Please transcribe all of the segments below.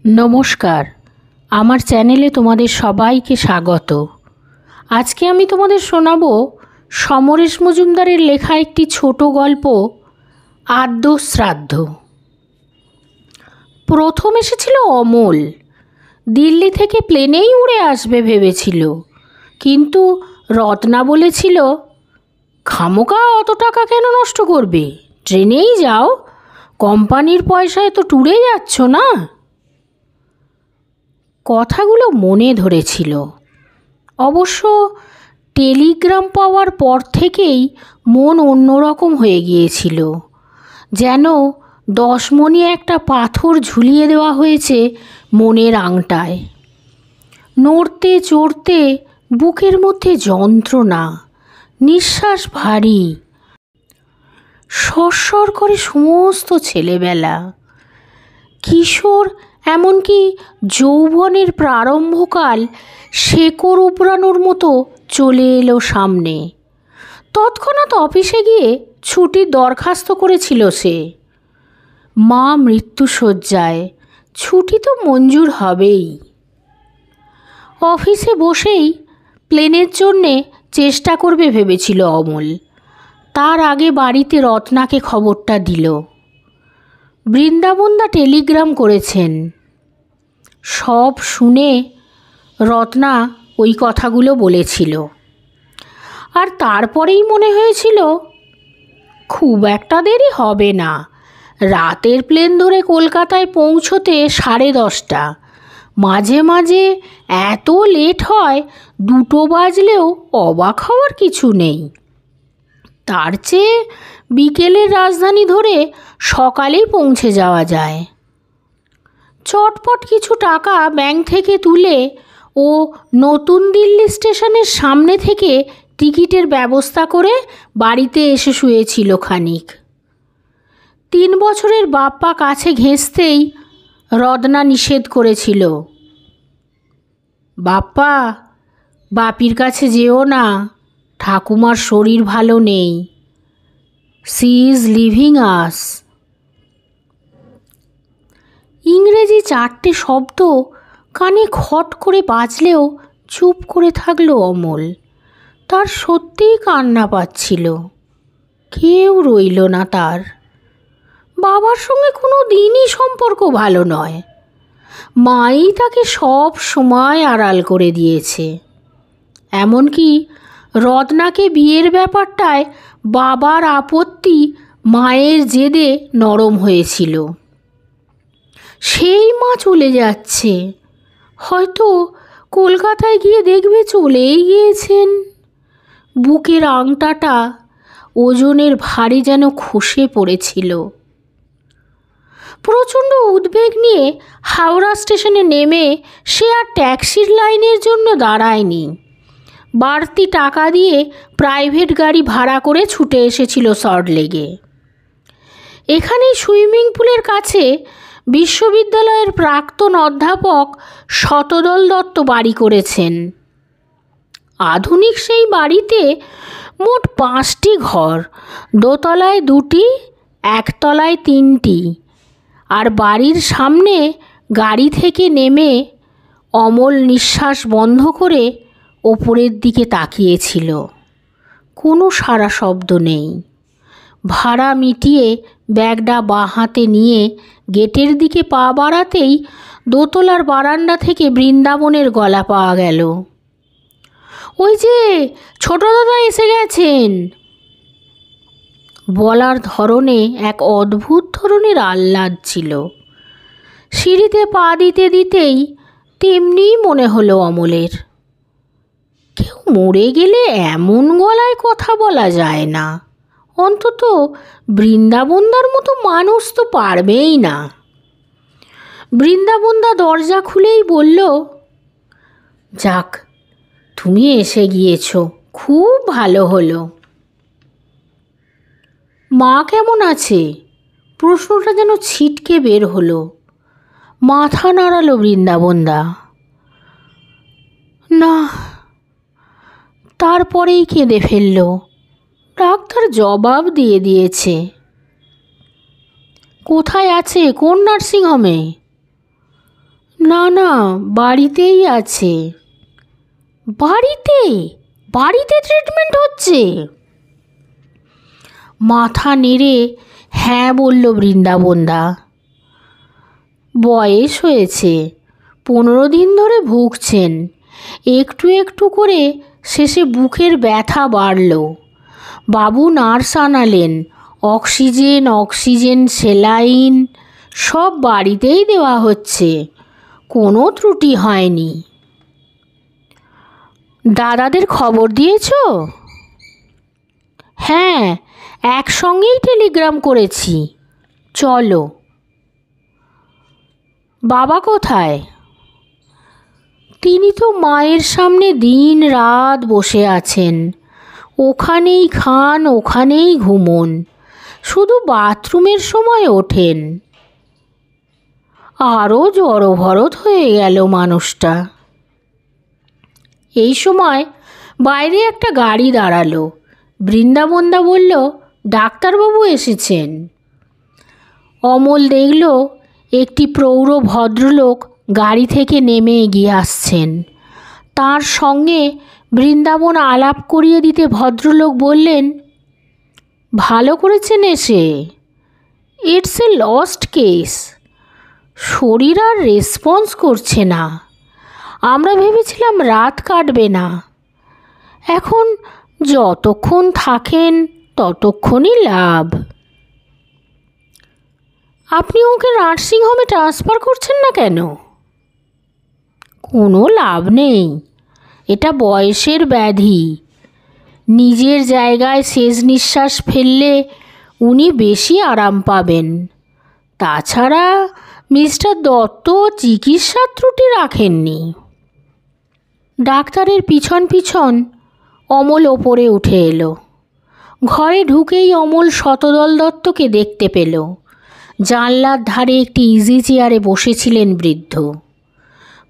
नमस्कार, आमार चैनेले तुम्हादेर सबाइके स्वागत। आज के आमी तुम्हादेर शोनाबो समरेश मजुमदारेर लेखा एकटी छोटो गल्प आद्य श्राद्ध। प्रथम एसेछिलो अमल। दिल्ली थेके प्लेनेई उड़े आसबे भेबेछिलो, किन्तु रत्ना बोलेछिलो खामोका अत टाका केन नष्ट करबे, ट्रेनेई जाओ, कोम्पानिर पयसाय तो टूरे जाচ্ছো ना। কথাগুলো মনে ধরেছিল। অবশ্য টেলিগ্রাম পাওয়ার পর থেকেই মন অন্যরকম হয়ে গিয়েছিল, যেন 10 মণি একটা পাথর ঝুলিয়ে দেওয়া হয়েছে মনের আংটায়। নড়তে চড়তে বুকের মধ্যে যন্ত্রণা, নিঃশ্বাস ভারী, সরসর করে সমস্ত ছেলেবেলা, কিশোর এমনকি যৌবনের প্রারম্ভকাল শেকড় উপড়ানোর মতো চলে এলো সামনে। তৎক্ষণাৎ অফিসে গিয়ে ছুটির দরখাস্ত করেছিল সে। মা মৃত্যুশয্যায়, ছুটি তো মঞ্জুর হবেই। অফিসে বসেই প্লেনের জন্যে চেষ্টা করবে ভেবেছিল অমল। তার আগে বাড়িতে রত্নাকে খবরটা দিল। বৃন্দাবনদা টেলিগ্রাম করেছেন। সব শুনে রত্না ওই কথাগুলো বলেছিল, আর তারপরেই মনে হয়েছিল খুব একটা দেরি হবে না। রাতের প্লেন ধরে কলকাতায় পৌঁছতে 10:30। মাঝে মাঝে এত লেট হয় 2টো বাজলেও অবাক হওয়ার কিছু নেই। তার চেয়ে বিকেলের রাজধানী ধরে সকালেই পৌঁছে যাওয়া যায়। চটপট কিছু টাকা ব্যাংক থেকে তুলে ও নতুন দিল্লি স্টেশনের সামনে থেকে টিকিটের ব্যবস্থা করে বাড়িতে এসে শুয়েছিল খানিক। 3 বছরের বাপ্পা কাছে ঘেঁষতেই রত্না নিষেধ করেছিল, বাপ্পা, বাপির কাছে যেও না, ঠাকুমার শরীর ভালো নেই, সি ইজ লিভিং আস। ইংরেজি 4টে শব্দ কানে খট করে বাজলেও চুপ করে থাকলো অমল। তার সত্যিই কান্না পাচ্ছিল। কেউ রইল না তার। বাবার সঙ্গে কোনো দিনই সম্পর্ক ভালো নয়। মাই তাকে সব সময় আড়াল করে দিয়েছে। এমনকি রত্নাকে বিয়ের ব্যাপারটায় বাবার আপত্তি মায়ের জেদে নরম হয়েছিল। সেই মা চলে যাচ্ছে, হয়তো কলকাতায় গিয়ে দেখবে চলেই গিয়েছেন। বুকের আংটাটা ওজনের ভারী যেন খসে পড়েছিল। প্রচণ্ড উদ্বেগ নিয়ে হাওড়া স্টেশনে নেমে সে আর ট্যাক্সির লাইনের জন্য দাঁড়ায়নি। বাড়তি টাকা দিয়ে প্রাইভেট গাড়ি ভাড়া করে ছুটে এসেছিল সল্টলেকে। এখানেই সুইমিং পুলের কাছে বিশ্ববিদ্যালয়ের প্রাক্তন অধ্যাপক শতদল দত্ত বাড়ি করেছেন। আধুনিক সেই বাড়িতে মোট 5টি ঘর, দোতলায় 2টি, একতলায় 3টি। আর বাড়ির সামনে গাড়ি থেকে নেমে অমল নিঃশ্বাস বন্ধ করে ওপরের দিকে তাকিয়েছিল। কোনো সাড়া শব্দ নেই। ভাড়া মিটিয়ে ব্যাগটা বাঁ হাতে নিয়ে গেটের দিকে পা বাড়াতেই দোতলার বারান্দা থেকে বৃন্দাবনের গলা পাওয়া গেল, ওই যে ছোট দাদা এসে গেছেন। বলার ধরনে এক অদ্ভুত ধরনের আহ্লাদ ছিল। সিঁড়িতে পা দিতে দিতেই তেমনিই মনে হলো অমলের। কেউ মরে গেলে এমন গলায় কথা বলা যায় না, অন্তত বৃন্দাবনদার মতো মানুষ তো পারবেই না। বৃন্দাবনদা দরজা খুলেই বলল, যাক, তুমি এসে গিয়েছো, খুব ভালো হলো। মা কেমন আছে? প্রশ্নটা যেন ছিটকে বের হলো। মাথা নাড়ালো বৃন্দাবনদা। না। তারপরেই কেঁদে ফেলল। ডাক্তার জবাব দিয়ে দিয়েছে। কোথায় আছে? কোন নার্সিংহোমে? না না, বাড়িতেই আছে। বাড়িতে? বাড়িতে ট্রিটমেন্ট হচ্ছে? মাথা নেড়ে হ্যাঁ বলল বৃন্দাবনদা। বয়স হয়েছে, 15 দিন ধরে ভুগছেন। একটু একটু করে শেষে বুকের ব্যথা বাড়ল। বাবু নার্স আনালেন, অক্সিজেন সেলাইন সব বাড়িতেই দেওয়া হচ্ছে, কোনো ত্রুটি হয়নি। দাদাদের খবর দিয়েছ? হ্যাঁ, একসঙ্গেই টেলিগ্রাম করেছি। চলো। বাবা কোথায়? তিনি তো মায়ের সামনে দিন রাত বসে আছেন। ওখানেই খান, ওখানেই ঘুমোন, শুধু বাথরুমের সময় ওঠেন। আরও জড়ভরত হয়ে গেল মানুষটা। এই সময় বাইরে একটা গাড়ি দাঁড়ালো। বৃন্দাবনদা বলল, ডাক্তারবাবু এসেছেন। অমল দেখল একটি প্রৌঢ় ভদ্রলোক গাড়ি থেকে নেমে এগিয়ে আসছেন। তার সঙ্গে বৃন্দাবন আলাপ করিয়ে দিতে ভদ্রলোক বললেন, ভালো করেছেন এসে। It's a lost case. শরীর আর রেসপন্স করছে না। আমরা ভেবেছিলাম রাত কাটবে না। এখন যতক্ষণ থাকেন ততক্ষণই লাভ। আপনি ওকে নার্সিংহোমে ট্রান্সফার করছেন না কেন? কোনো লাভ নেই, এটা বয়সের ব্যাধি। নিজের জায়গায় শেষ নিঃশ্বাস ফেললে উনি বেশি আরাম পাবেন। তাছাড়া মিস্টার দত্ত চিকিৎসার ত্রুটি রাখেননি। ডাক্তারের পিছন পিছন অমল ওপরে উঠে এলো। ঘরে ঢুকেই অমল শতদল দত্তকে দেখতে পেল। জানলার ধারে একটি ইজি চেয়ারে বসেছিলেন বৃদ্ধ।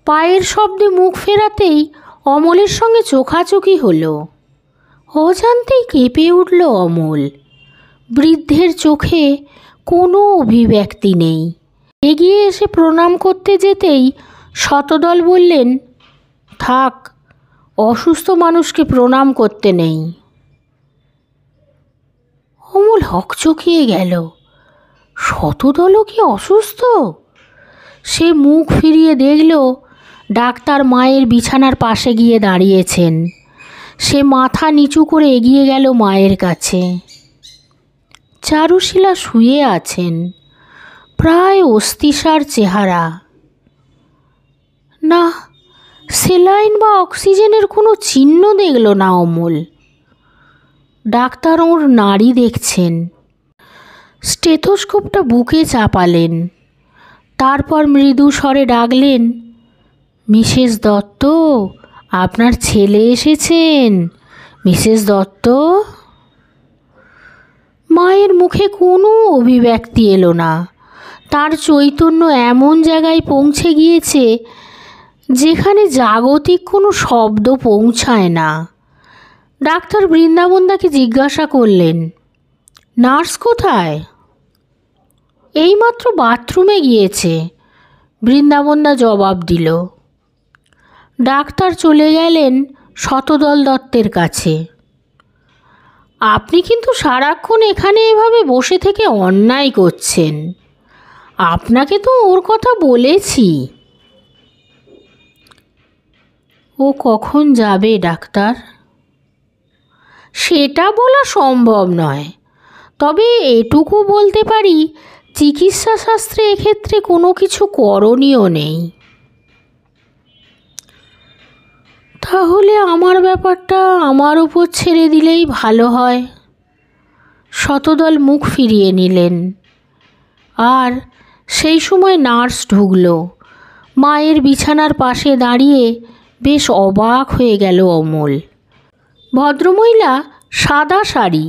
পায়ের শব্দে মুখ ফেরাতেই অমলের সঙ্গে চোখাচোখি হলো। অজান্তেই কেঁপে উঠল অমল। বৃদ্ধের চোখে কোনো অভিব্যক্তি নেই। এগিয়ে এসে প্রণাম করতে যেতেই শতদল বললেন, থাক, অসুস্থ মানুষকে প্রণাম করতে নেই। অমল হকচকিয়ে গেল। শতদলও কি অসুস্থ? সে মুখ ফিরিয়ে দেখল ডাক্তার মায়ের বিছানার পাশে গিয়ে দাঁড়িয়েছেন। সে মাথা নিচু করে এগিয়ে গেল মায়ের কাছে। চারুশীলা শুয়ে আছেন, প্রায় অস্থিসার চেহারা। না, সেলাইন বা অক্সিজেনের কোনো চিহ্ন দেখল না অমল। ডাক্তার ওর নাড়ি দেখছেন। স্টেথোস্কোপটা বুকে চাপালেন। তারপর মৃদু স্বরে ডাকলেন, মিসেস দত্ত, আপনার ছেলে এসেছেন। মিসেস দত্ত। মায়ের মুখে কোনো অভিব্যক্তি এলো না। তার চৈতন্য এমন জায়গায় পৌঁছে গিয়েছে যেখানে জাগতিক কোনো শব্দ পৌঁছায় না। ডাক্তার বৃন্দাবনদাকে জিজ্ঞাসা করলেন, নার্স কোথায়? এইমাত্র বাথরুমে গিয়েছে, বৃন্দাবনদা জবাব দিল। ডাক্তার চলে গেলেন শতদল দত্তের কাছে। আপনি কিন্তু সারাক্ষণ এখানে এভাবে বসে থেকে অন্যায় করছেন। আপনাকে তো ওর কথা বলেছি। ও কখন যাবে ডাক্তার? সেটা বলা সম্ভব নয়, তবে এটুকু বলতে পারি চিকিৎসা শাস্ত্রে এক্ষেত্রে কোনো কিছু করণীয় নেই। তাহলে আমার ব্যাপারটা আমার উপর ছেড়ে দিলেই ভালো হয়। শতদল মুখ ফিরিয়ে নিলেন। আর সেই সময় নার্স ঢুকল। মায়ের বিছানার পাশে দাঁড়িয়ে বেশ অবাক হয়ে গেল অমল। ভদ্রমহিলা সাদা শাড়ি,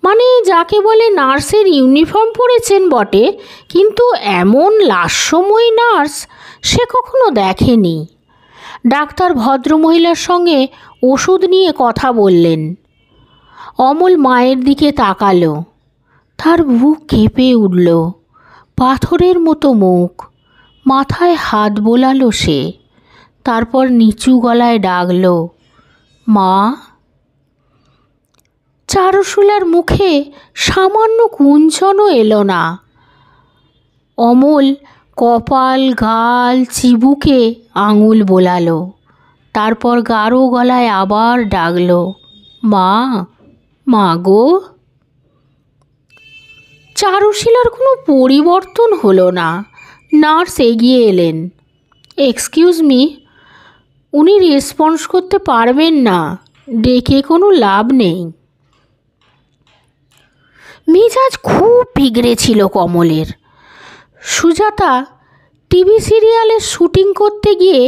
মানে যাকে বলে নার্সের ইউনিফর্ম পরেছেন বটে, কিন্তু এমন লাস্যময়ী নার্স সে কখনো দেখেনি। ডাক্তার ভদ্রমহিলার সঙ্গে ওষুধ নিয়ে কথা বললেন। অমল মায়ের দিকে তাকালো। তার বুক কেঁপে উঠল। পাথরের মতো মুখ, মাথায় হাত বোলালো সে, তারপর নিচু গলায় ডাকল, মা। চারুশীলার মুখে সামান্য কুঞ্চনও এলো না। অমল কপাল, গাল, চিবুকে আঙুল বোলালো, তারপর গাঢ় গলায় আবার ডাকল, মা, মা গো। চারুশীলার কোনো পরিবর্তন হলো না। নার্স এগিয়ে এলেন। এক্সকিউজ মি, উনি রেসপন্স করতে পারবেন না, ডেকে কোনো লাভ নেই। মেজাজ খুব বিগড়ে ছিল কমলের। সুজাতা টিভি সিরিয়ালের শুটিং করতে গিয়ে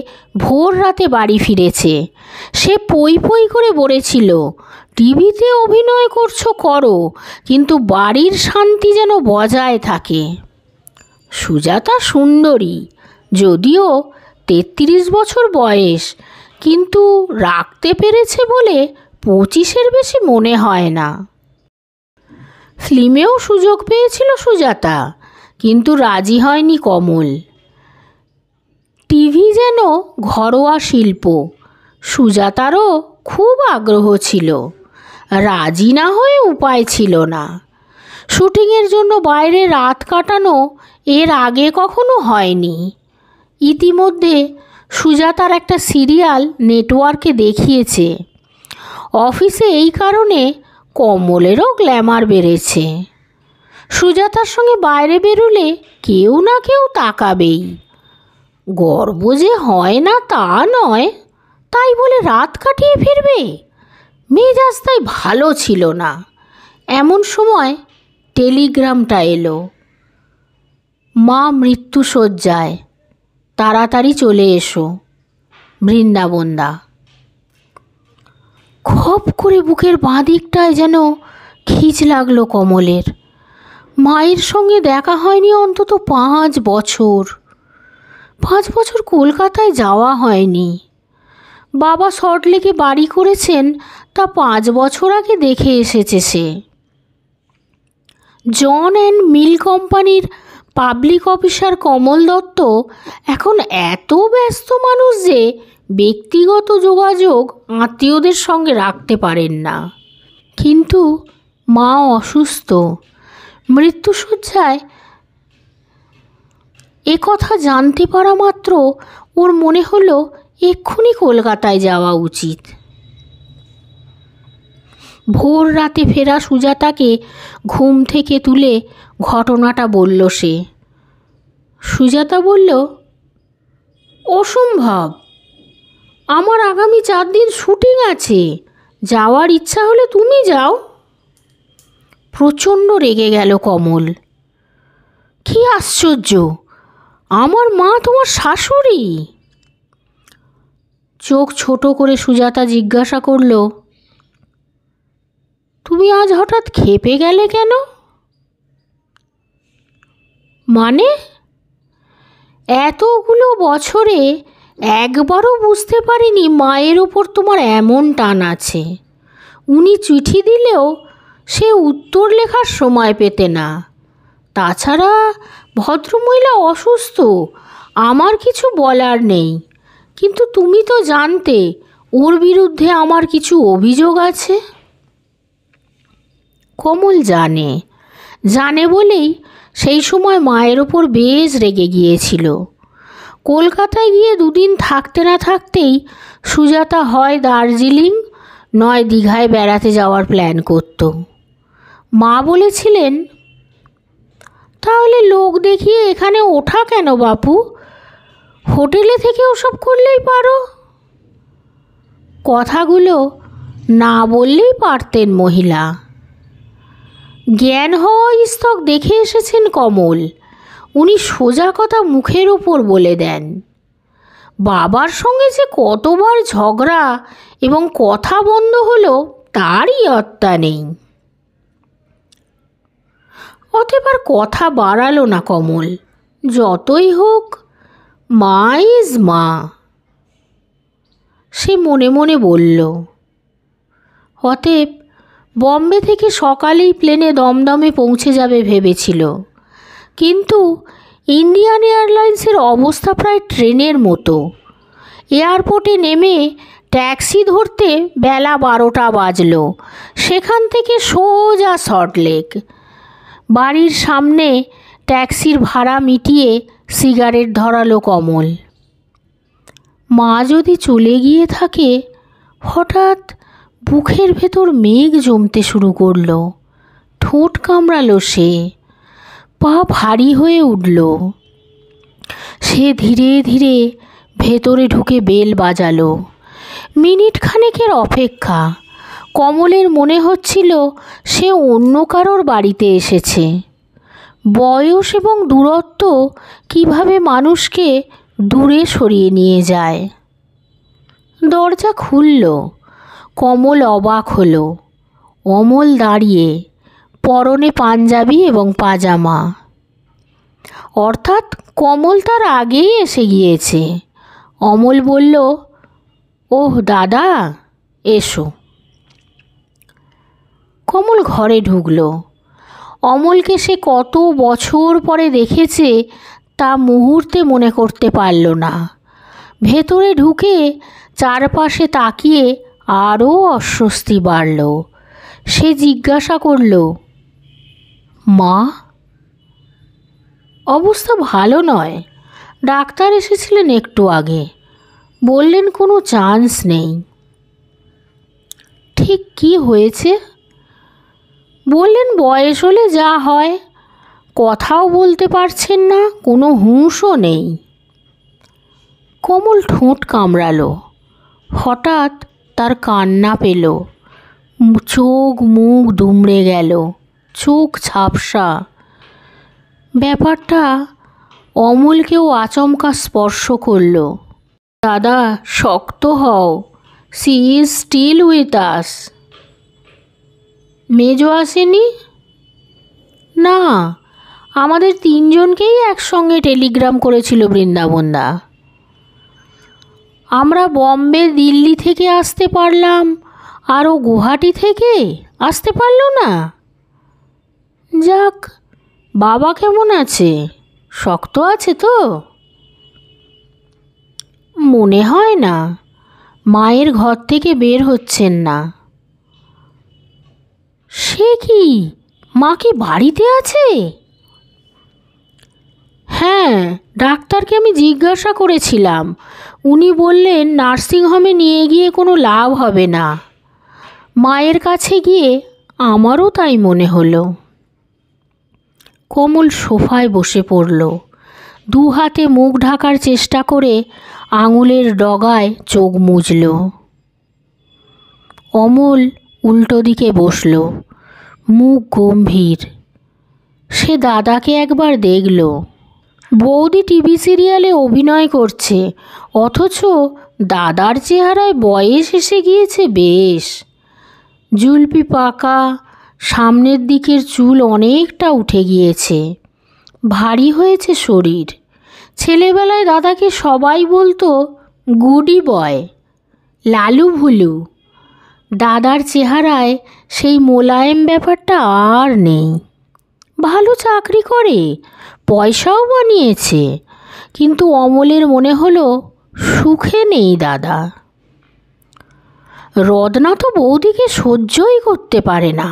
ভোর রাতে বাড়ি ফিরেছে। সে পই পই করে বলেছিল, টিভিতে অভিনয় করছো করো, কিন্তু বাড়ির শান্তি যেন বজায় থাকে। সুজাতা সুন্দরী, যদিও 33 বছর বয়স, কিন্তু রাখতে পেরেছে বলে 25-এর বেশি মনে হয় না। ফিল্মেও সুযোগ পেয়েছিল সুজাতা, কিন্তু রাজি হয়নি কমল। টিভি যেন ঘরোয়া শিল্প, সুজাতারও খুব আগ্রহ ছিল, রাজি না হয়ে উপায় ছিল না। শুটিংয়ের জন্য বাইরে রাত কাটানো এর আগে কখনো হয়নি। ইতিমধ্যে সুজাতার একটা সিরিয়াল নেটওয়ার্কে দেখিয়েছে। অফিসে এই কারণে কমলেরও গ্ল্যামার বেড়েছে। সুজাতার সঙ্গে বাইরে বেরোলে কেউ না কেউ তাকাবেই। গর্ব যে হয় না তা নয়, তাই বলে রাত কাটিয়ে ফিরবে? মেজাজ তাই ভালো ছিল না। এমন সময় টেলিগ্রামটা এলো, মা মৃত্যুশয্যায়, তাড়াতাড়ি চলে এসো, বৃন্দাবনদা। খপ করে বুকের বাঁ দিকটায় যেন খিঁচ লাগলো কমলের। মায়ের সঙ্গে দেখা হয়নি অন্তত 5 বছর। 5 বছর কলকাতায় যাওয়া হয়নি। বাবা সল্টলেকে বাড়ি করেছেন, তা 5 বছর আগে দেখে এসেছে সে। জন অ্যান্ড মিল কোম্পানির পাবলিক অফিসার কমল দত্ত এখন এত ব্যস্ত মানুষ যে ব্যক্তিগত যোগাযোগ আত্মীয়দের সঙ্গে রাখতে পারেন না। কিন্তু মা অসুস্থ, মৃত্যুশয্যায়। কথা জানতে পারা মাত্র ওর মনে হলো এক্ষুনি কলকাতায় যাওয়া উচিত। ভোর রাতে ফেরা সুজাতাকে ঘুম থেকে তুলে ঘটনাটা বলল সে। সুজাতা বলল, অসম্ভব, আমার আগামী 4 দিন শুটিং আছে, যাওয়ার ইচ্ছা হলে তুমি যাও। প্রচণ্ড রেগে গেল কমল। কি আশ্চর্য, আমার মা তোমার শাশুড়ি। চোখ ছোট করে সুজাতা জিজ্ঞাসা করল, তুমি আজ হঠাৎ ক্ষেপে গেলে কেন? মানে? এতগুলো বছরে একবারও বুঝতে পারিনি মায়ের ওপর তোমার এমন টান আছে। উনি চিঠি দিলেও সে উত্তর লেখার সময় পেতে না। তাছাড়া ভদ্রমহিলা অসুস্থ, আমার কিছু বলার নেই, কিন্তু তুমি তো জানতে ওর বিরুদ্ধে আমার কিছু অভিযোগ আছে। কমল জানে বলেই সেই সময় মায়ের ওপর বেশ রেগে গিয়েছিল। কলকাতায় গিয়ে 2 দিন থাকতে না থাকতেই সুজাতা হয় দার্জিলিং নয় দীঘায় বেড়াতে যাওয়ার প্ল্যান করত। মা বলেছিলেন, তাহলে লোক দেখিয়ে এখানে ওঠা কেন বাপু, হোটেলে থেকে ওসব করলেই পারো। কথাগুলো না বললেই পারতেন মহিলা। জ্ঞান হওয়া স্তক দেখে এসেছেন কমল, উনি সোজা কথা মুখের ওপর বলে দেন। বাবার সঙ্গে যে কতবার ঝগড়া এবং কথা বন্ধ হলো তারই অত্যা নেই। অতএব আর কথা বাড়ালো না কমল। যতই হোক মা ইজ মা, সে মনে মনে বলল। অতএব বম্বে থেকে সকালেই প্লেনে দমদমে পৌঁছে যাবে ভেবেছিল, কিন্তু ইন্ডিয়ান এয়ারলাইন্সের অবস্থা প্রায় ট্রেনের মতো। এয়ারপোর্টে নেমে ট্যাক্সি ধরতে বেলা 12টা বাজলো। সেখান থেকে সোজা সল্টলেক। বাড়ির সামনে ট্যাক্সির ভাড়া মিটিয়ে সিগারেট ধরালো কমল। মা যদি চলে গিয়ে থাকে। হঠাৎ বুকের ভেতর মেঘ জমতে শুরু করলো। ঠোঁট কামড়ালো সে। পা ভারী হয়ে উঠল। সে ধীরে ধীরে ভেতরে ঢুকে বেল বাজালো। মিনিট খানেকের অপেক্ষা। কমলের মনে হচ্ছিল সে অন্য কারোর বাড়িতে এসেছে। বয়স এবং দূরত্ব কিভাবে মানুষকে দূরে সরিয়ে নিয়ে যায়। দরজা খুলল। কমল অবাক হলো। অমল দাঁড়িয়ে, পরনে পাঞ্জাবি এবং পাজামা। অর্থাৎ কমল তার আগেই এসে গিয়েছে। অমল বলল, ওহ দাদা, এসো। কমল ঘরে ঢুকল। অমলকে সে কত বছর পরে দেখেছে তা মুহূর্তে মনে করতে পারল না। ভেতরে ঢুকে চারপাশে তাকিয়ে আরও অস্বস্তি বাড়ল। সে জিজ্ঞাসা করল, মা? অবস্থা ভালো নয়। ডাক্তার এসেছিলেন একটু আগে, বললেন কোনো চান্স নেই। ঠিক কি হয়েছে? বললেন বয়স হলে যা হয়। কথাও বলতে পারছেন না, কোনো হুঁশও নেই। কমল ঠোঁট কামড়ালো। হঠাৎ তার কান্না পেল। চোখ মুখ দুমড়ে গেল, চোখ ঝাপসা। ব্যাপারটা অমলকেও আচমকা স্পর্শ করল। দাদা, শক্ত হও, she is still with us. মেজো আসেনি? না, আমাদের তিনজনকেই একসঙ্গে টেলিগ্রাম করেছিল বৃন্দাবনদা। আমরা বম্বে দিল্লি থেকে আসতে পারলাম, আরও গুয়াহাটি থেকে আসতে পারল না। যাক, বাবা কেমন আছে? শক্ত আছে তো? মনে হয় না। মায়ের ঘর থেকে বের হচ্ছেন না। সে কি, মা কি বাড়িতে আছে? হ্যাঁ, ডাক্তারকে আমি জিজ্ঞাসা করেছিলাম। উনি বললেন নার্সিংহোমে নিয়ে গিয়ে কোনো লাভ হবে না। মায়ের কাছে গিয়ে আমারও তাই মনে হলো। কমল সোফায় বসে পড়ল। দু হাতে মুখ ঢাকার চেষ্টা করে আঙুলের ডগায় চোখ মুছল। অমল উল্টো দিকে বসল, মুখ গম্ভীর। সে দাদাকে একবার দেখল। বৌদি টিভি সিরিয়ালে অভিনয় করছে, অথচ দাদার চেহারায় বয়স এসে গিয়েছে বেশ। জুলপি পাকা, সামনের দিকের চুল অনেকটা উঠে গিয়েছে, ভারী হয়েছে শরীর। ছেলেবেলায় দাদাকে সবাই বলতো গুডি বয়, লালু ভুলু। দাদার চেহারায় সেই মোলায়েম ব্যাপারটা আর নেই। ভালো চাকরি করে, পয়সাও বানিয়েছে, কিন্তু অমলের মনে হলো সুখে নেই দাদা। রত্না তো বৌদিকে সহ্যই করতে পারে না।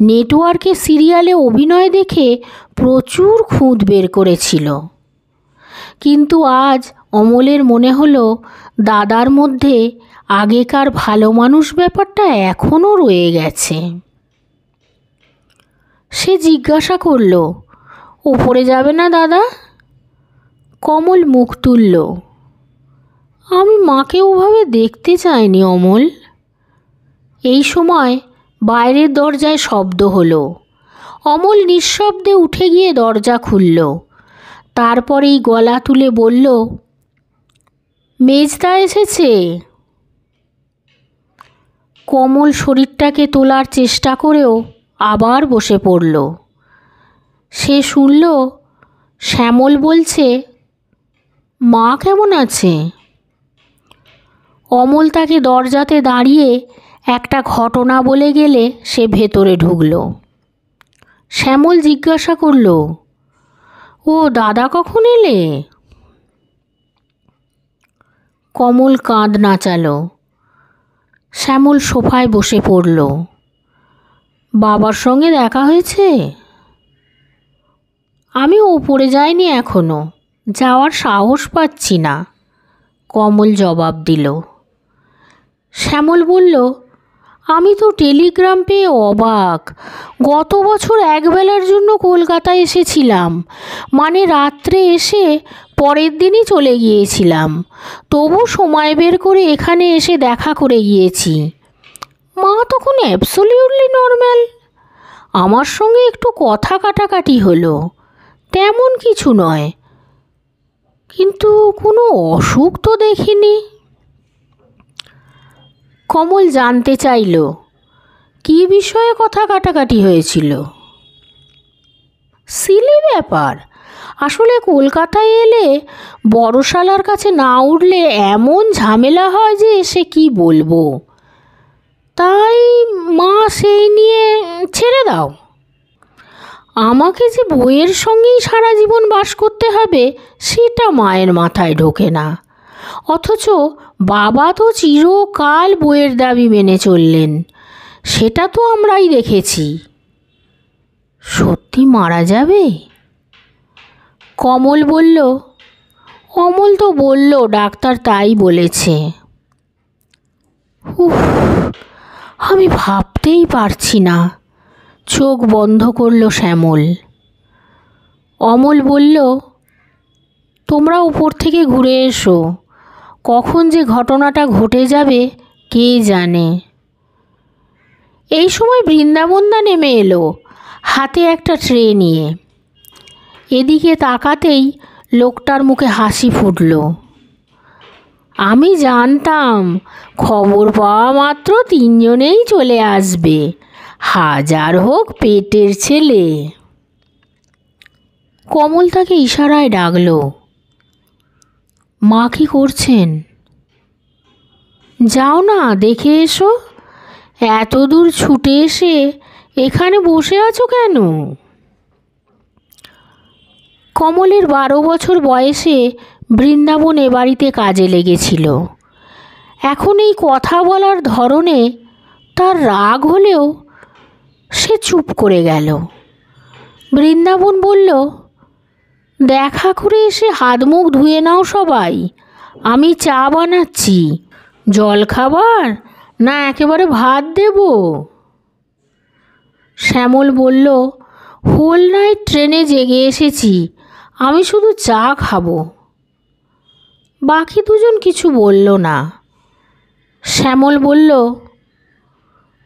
নেটওয়ার্কে সিরিয়ালে অভিনয় দেখে প্রচুর খুঁত বের করেছিল। কিন্তু আজ অমলের মনে হলো দাদার মধ্যে আগেকার ভালো মানুষ ব্যাপারটা এখনও রয়ে গেছে। সে জিজ্ঞাসা করল, ওপরে যাবে না দাদা? কমল মুখ তুলল। আমি মাকে ওভাবে দেখতে চাইনি অমল। এই সময় বাইরের দরজায় শব্দ হলো। অমল নিঃশব্দে উঠে গিয়ে দরজা খুলল। তারপরেই গলা তুলে বলল, মেজদা এসেছে। কমল শরীরটাকে তোলার চেষ্টা করেও আবার বসে পড়ল। সে শুনল শ্যামল বলছে, মা কেমন আছে? অমল তাকে দরজাতে দাঁড়িয়ে একটা ঘটনা বলে গেলে সে ভেতরে ঢুকল। শ্যামল জিজ্ঞাসা করল, ও দাদা কখন এলে? কমল কাঁধ নাচালো। শ্যামল সোফায় বসে পড়ল। বাবার সঙ্গে দেখা হয়েছে? আমি ওপরে যাইনি এখনো, যাওয়ার সাহস পাচ্ছি না, কমল জবাব দিল। শ্যামল বলল, আমি তো টেলিগ্রাম পেয়ে অবাক। গত বছর একবেলার জন্য কলকাতায় এসেছিলাম, মানে রাত্রে এসে পরের দিনই চলে গিয়েছিলাম। তবু সময় বের করে এখানে এসে দেখা করে গিয়েছি। মা তখন অ্যাবসলিউটলি নর্ম্যাল। আমার সঙ্গে একটু কথা কাটাকাটি হলো, তেমন কিছু নয়, কিন্তু কোনো অসুখ তো দেখিনি। কমল জানতে চাইল, কী বিষয়ে কথা কাটাকাটি হয়েছিল? সিলি ব্যাপার। আসলে কলকাতায় এলে বড়শালার কাছে না উঠলে এমন ঝামেলা হয় যে সে কি বলবো। তাই মা সেই নিয়ে ছেড়ে দাও। আমাকে যে বইয়ের সঙ্গেই সারা জীবন বাস করতে হবে সেটা মায়ের মাথায় ঢোকে না। অথচ বাবা তো চিরকাল বইয়ের দাবি মেনে চললেন, সেটা তো আমরাই দেখেছি। সত্যি মারা যাবে? কমল বলল, অমল তো বলল ডাক্তার তাই বলেছে। উফ, আমি ভাবতেই পারছি না। চোখ বন্ধ করল শ্যামল। অমল বলল, তোমরা উপর থেকে ঘুরে এসো, কখন যে ঘটনাটা ঘটে যাবে কে জানে। এই সময় বৃন্দাবনদা নেমে এলো, হাতে একটা ট্রে নিয়ে। এদিকে তাকাতেই লোকটার মুখে হাসি ফুটল। আমি জানতাম খবর পাওয়া মাত্র তিনজনেই চলে আসবে, হাজার হোক পেটের ছেলে। কমল তাকে ইশারায় ডাকল। মা কি করছেন? যাও না, দেখে এসো। এত দূর ছুটে এসে এখানে বসে আছো কেন? কমলের 12 বছর বয়সে বৃন্দাবন এ বাড়িতে কাজে লেগেছিল। এখন এই কথা বলার ধরনে তার রাগ হলেও সে চুপ করে গেল। বৃন্দাবন বলল, দেখা করে এসে হাত মুখ ধুয়ে নাও সবাই, আমি চা বানাচ্ছি। জল খাবার না একেবারে ভাত দেব? শ্যামল বলল, হোল নাইট ট্রেনে জেগে এসেছি, আমি শুধু চা খাবো। বাকি দুজন কিছু বলল না। শ্যামল বলল,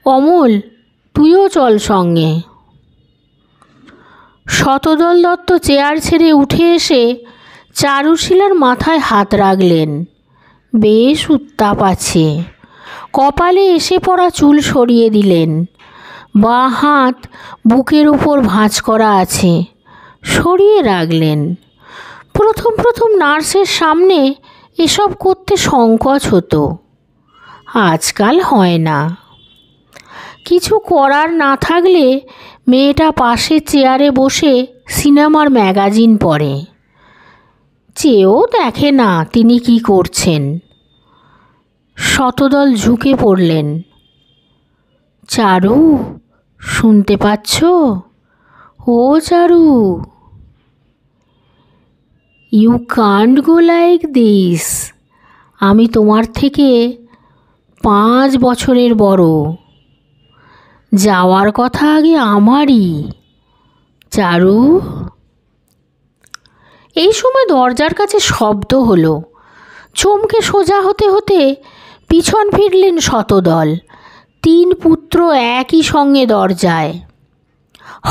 অমল তুইও চল সঙ্গে। শতদল দত্ত চেয়ার ছেড়ে উঠে এসে চারুশীলার মাথায় হাত রাখলেন। বেশ উত্তাপ আছে। কপালে এসে পড়া চুল সরিয়ে দিলেন। বাঁ হাত বুকের উপর ভাঁজ করা আছে, সরিয়ে রাখলেন। প্রথম প্রথম নার্সের সামনে এসব করতে সংকোচ হতো, আজকাল হয় না। কিছু করার না থাকলে মেয়েটা পাশের চেয়ারে বসে সিনেমার ম্যাগাজিন পড়ে, চেয়েও দেখে না তিনি কি করছেন। শতদল ঝুঁকে পড়লেন। চারু, শুনতে পাচ্ছ? ও Charu, you can't go like this. আমি তোমার থেকে 5 বছরের বড়। যাওয়ার কথা আগে আমারই। চারু। এই সময় দরজার কাছে শব্দ হলো। চমকে সোজা হতে হতে পিছন ফিরলেন শতদল। 3 পুত্র একই সঙ্গে দরজায়।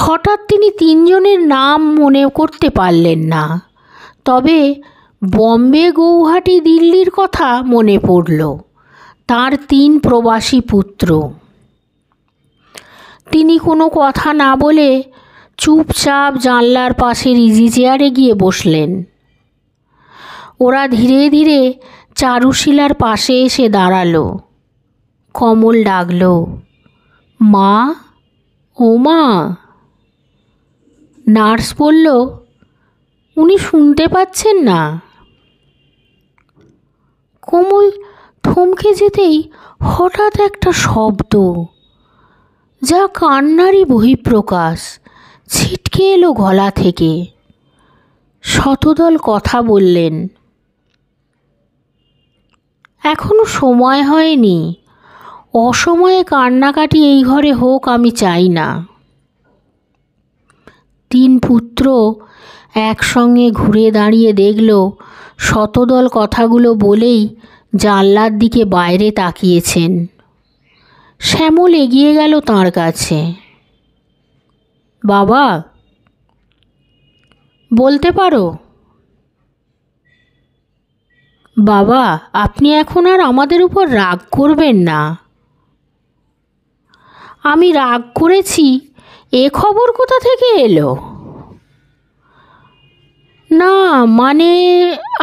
হঠাৎ তিনি 3 জনের নাম মনে করতে পারলেন না, তবে বম্বে, গৌহাটি, দিল্লির কথা মনে পড়ল। তার 3 প্রবাসী পুত্র। তিনি কোনো কথা না বলে চুপচাপ জানলার পাশের ইজি চেয়ারে গিয়ে বসলেন। ওরা ধীরে ধীরে চারুশীলার পাশে এসে দাঁড়ালো। কমল ডাকল, মা, ও মা। নার্স বলল, উনি শুনতে পাচ্ছেন না। কমল থমকে যেতেই হঠাৎ একটা শব্দ, যা কান্নারই বহিঃপ্রকাশ, ছিটকে এলো গলা থেকে। শতদল কথা বললেন, এখনো সময় হয়নি, অসময়ে কান্নাকাটি এই ঘরে হোক আমি চাই না। তিন পুত্র একসঙ্গে ঘুরে দাঁড়িয়ে দেখল শতদল কথাগুলো বলেই জানলার দিকে বাইরে তাকিয়েছেন। শ্যামল এগিয়ে গেল তাঁর কাছে। বাবা, বলতে পারো? বাবা, আপনি এখন আর আমাদের উপর রাগ করবেন না। আমি রাগ করেছি এ খবর কোথা থেকে এলো? না মানে,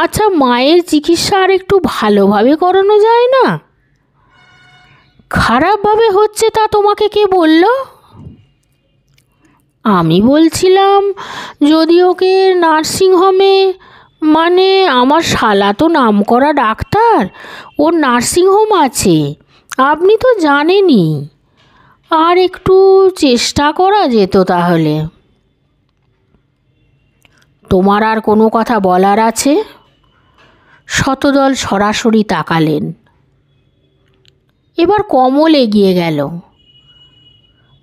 আচ্ছা, মায়ের চিকিৎসা আর একটু ভালোভাবে করানো যায় না? খারাপভাবে হচ্ছে তা তোমাকে কে বলল? আমি বলছিলাম, যদি ওকে নার্সিংহোমে, মানে আমার শালা তো নামকরা ডাক্তার, ওর নার্সিংহোম আছে, আপনি তো জানেনই, আর একটু চেষ্টা করা যেত তাহলে। তোমার আর কোনো কথা বলার আছে? শতদল সরাসরি তাকালেন। এবার কমল এগিয়ে গেল।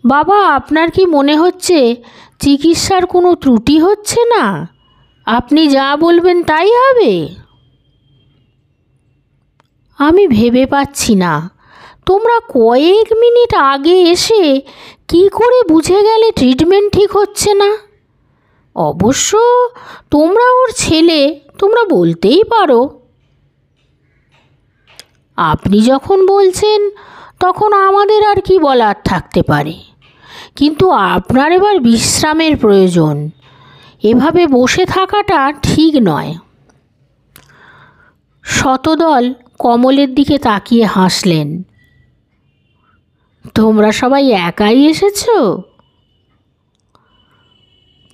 বাবা, আপনার কি মনে হচ্ছে চিকিৎসার কোনো ত্রুটি হচ্ছে না? আপনি যা বলবেন তাই হবে? আমি ভেবে পাচ্ছি না, তোমরা কয়েক মিনিট আগে এসে কি করে বুঝে গেলে ট্রিটমেন্ট ঠিক হচ্ছে না? অবশ্য তোমরা ওর ছেলে, তোমরা বলতেই পারো। আপনি যখন বলছেন তখন আমাদের আর কি বলার থাকতে পারে, কিন্তু আপনার এবার বিশ্রামের প্রয়োজন, এভাবে বসে থাকাটা ঠিক নয়। শতদল কমলের দিকে তাকিয়ে হাসলেন। তোমরা সবাই একাই এসেছো?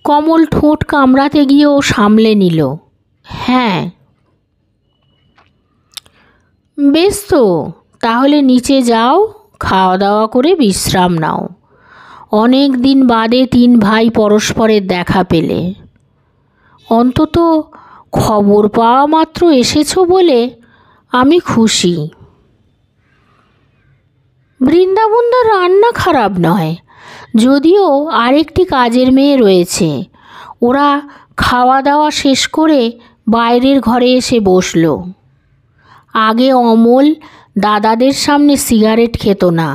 কমল ঠোঁট কামড়াতে গিয়েও সামলে নিল। হ্যাঁ। বেশ তো, তাহলে নিচে যাও, খাওয়া দাওয়া করে বিশ্রাম নাও। অনেক দিন বাদে তিন ভাই পরস্পরের দেখা পেলে। অন্তত খবর পাওয়া মাত্র এসেছো বলে আমি খুশি। বৃন্দাবনদার রান্না খারাপ নয়, যদিও আরেকটি কাজের মেয়ে রয়েছে। ওরা খাওয়া দাওয়া শেষ করে বাইরের ঘরে এসে বসল। আগে অমল দাদাদের সামনে সিগারেট খেত না,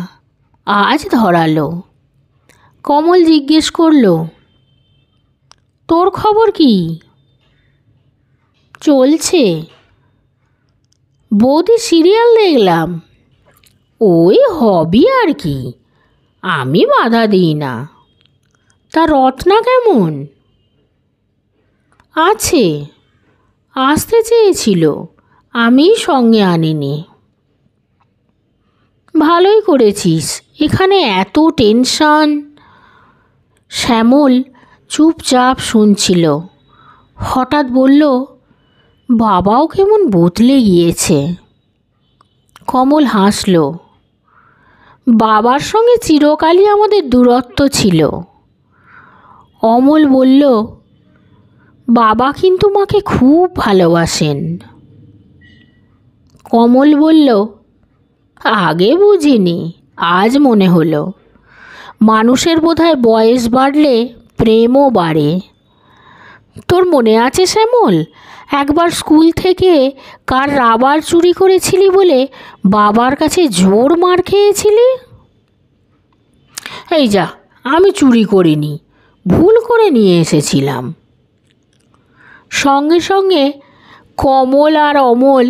আজ ধরালো। কমল জিজ্ঞেস করল, তোর খবর কি? চলছে। বৌদি সিরিয়াল দেখলাম। ওই হবি আর কি, আমি বাধা দিই না। তা রত্না কেমন আছে? আসতে চেয়েছিল, আমি সঙ্গে আনিনি। ভালোই করেছিস, এখানে এত টেনশন। শ্যামল চুপচাপ শুনছিল। হঠাৎ বলল, বাবাও কেমন বদলে গিয়েছে। কমল হাসল। বাবার সঙ্গে চিরকালই আমাদের দূরত্ব ছিল। অমল বলল, বাবা কিন্তু মাকে খুব ভালোবাসেন। কমল বলল, আগে বুঝিনি, আজ মনে হলো। মানুষের বোধহয় বয়স বাড়লে প্রেমও বাড়ে। তোর মনে আছে শ্যামল, একবার স্কুল থেকে কার রাবার চুরি করেছিলি বলে বাবার কাছে জোর মার খেয়েছিলি? এই যা, আমি চুরি করিনি, ভুল করে নিয়ে এসেছিলাম। সঙ্গে সঙ্গে কমল আর অমল